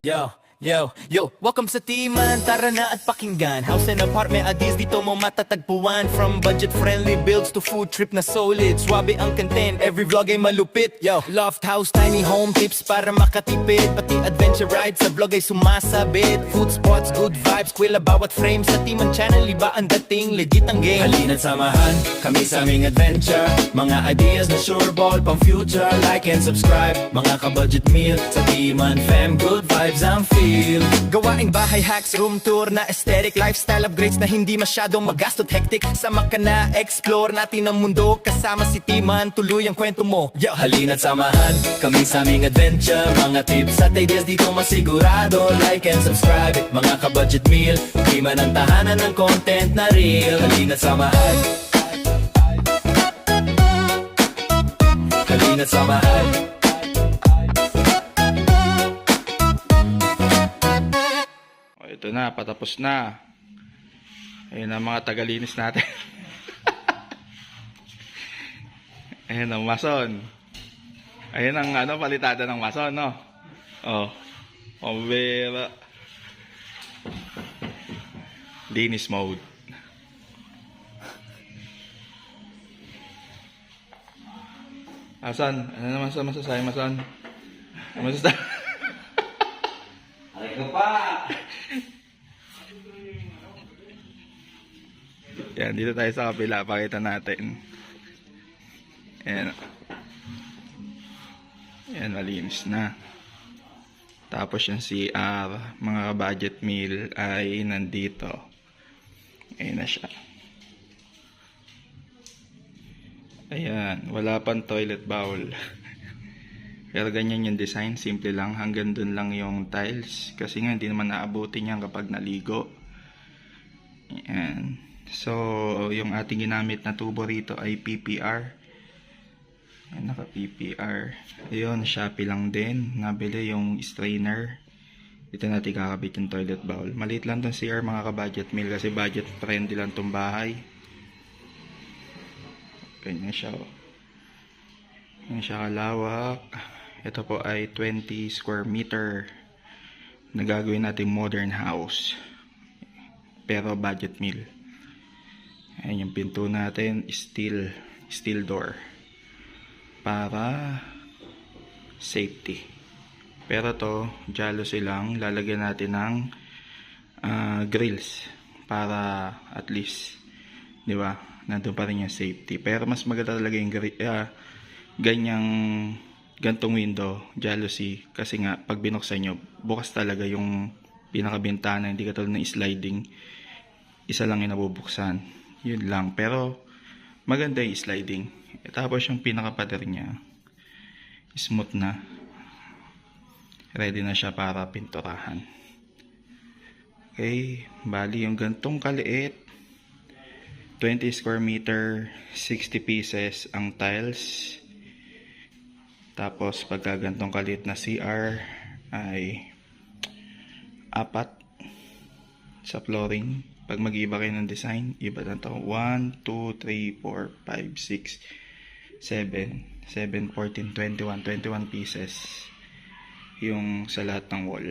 Yo, welcome sa Timan, tara na at pakinggan. House and apartment ideas dito mo matatagpuan. From budget-friendly builds to food trip na solid. Swabe ang content, every vlog ay malupit. Yo, loft house, tiny home tips para makatipid. Pati adventure rides sa vlog ay sumasabit. Food spots, good vibes, kwela bawat frame. Sa Timan channel, iba ang dating, legit ang game. Halina't samahan kami sa aming adventure. Mga ideas na sure ball pang future. Like and subscribe, mga ka-budget meal. Sa Timan fam, good vibes ang feel. Gawaing bahay hacks, room tour na aesthetic. Lifestyle upgrades na hindi masyadong magastot hectic. Sama ka na, explore natin ang mundo. Kasama si Timan, tuloy ang kwento mo. Yo, halina't samahan kami sa aming adventure. Mga tips at ideas dito masigurado. Like and subscribe, mga ka-budget meal. Timan ang tahanan ng content na real. Halina't samahan. Halina't samahan. Ito na, patapos na. Ayun ang mga tagalinis natin. Ayun ang mason. Ayun ang palitada ng mason, no? Oh, pambira. Linis mode. Mason, ano naman sa masasabi, mason? Masasabi? Aray ko pa! Yan, dito tayo sa kapila. Pakita natin. Ayan. Ayan, malinis na. Tapos yung CR, mga budget meal ay nandito. Ayan na siya. Ayan, wala pang toilet bowl. Pero ganyan yung design, simple lang. Hanggang dun lang yung tiles. Kasi nga hindi naman naabutin yan kapag naligo. Ayan. So, yung ating ginamit na tubo rito ay PPR. Ayan, naka PPR. Ayun, Shopee lang din. Nabili yung strainer. Dito natin kakabit yung toilet bowl. Maliit lang itong CR mga ka-budget meal kasi budget friendly lang itong bahay. Ganyan siya. Ganyan siya kalawak. Ito po ay 20 square meter na gagawin natin modern house. Pero budget meal. Ayan yung pinto natin, steel door para safety. Pero to, jealousy lang, lalagyan natin ng grills para at least, di ba, nandun pa rin yung safety. Pero mas maganda talaga yung gantong window, jealousy, kasi nga pag binuksan nyo, bukas talaga yung pinakabintana, hindi katulad ng sliding, isa lang yung nabubuksan. Yun lang. Pero maganda yung sliding. Tapos yung pinakapader niya, smooth na. Ready na siya para pinturahan. Okay. Bali yung gantong kaliit, 20 square meter, 60 pieces ang tiles. Tapos pagka gantong kaliit na CR ay 4 sa flooring. Pag mag-iba kayo ng design, iba na ito. 1, 2, 3, 4, 5, 6, 7, 7, 14, 21, 21 pieces yung sa lahat ng wall.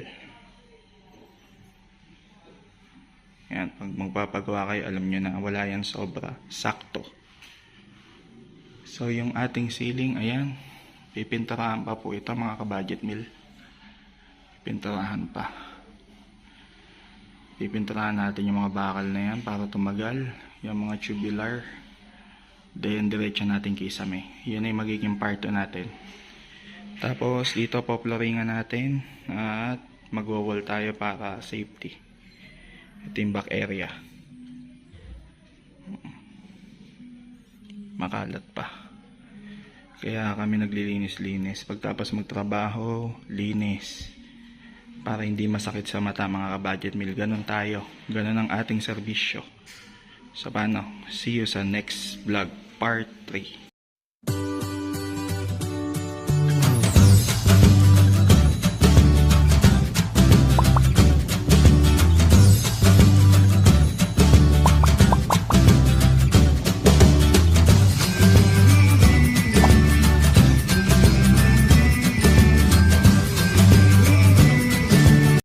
Yan, pag magpapagawa kayo, alam nyo na, wala yan sobra. Sakto. So, yung ating ceiling, ayan, pipinturahan pa po ito mga ka-budget meal. Pinturahan pa. Pipinturahan natin yung mga bakal na yan para tumagal. Yung mga tubular. Then, diretso natin kisame. Yun ay magiging part 2 natin. Tapos, dito po flooringan natin. At magwawall tayo para safety. Ito yung back area. Makalat pa. Kaya kami naglilinis-linis. Pagtapos magtrabaho, linis. Para hindi masakit sa mata mga ka-budget meal. Ganun tayo. Ganun ang ating serbisyo. So paano? See you sa next vlog, part 3.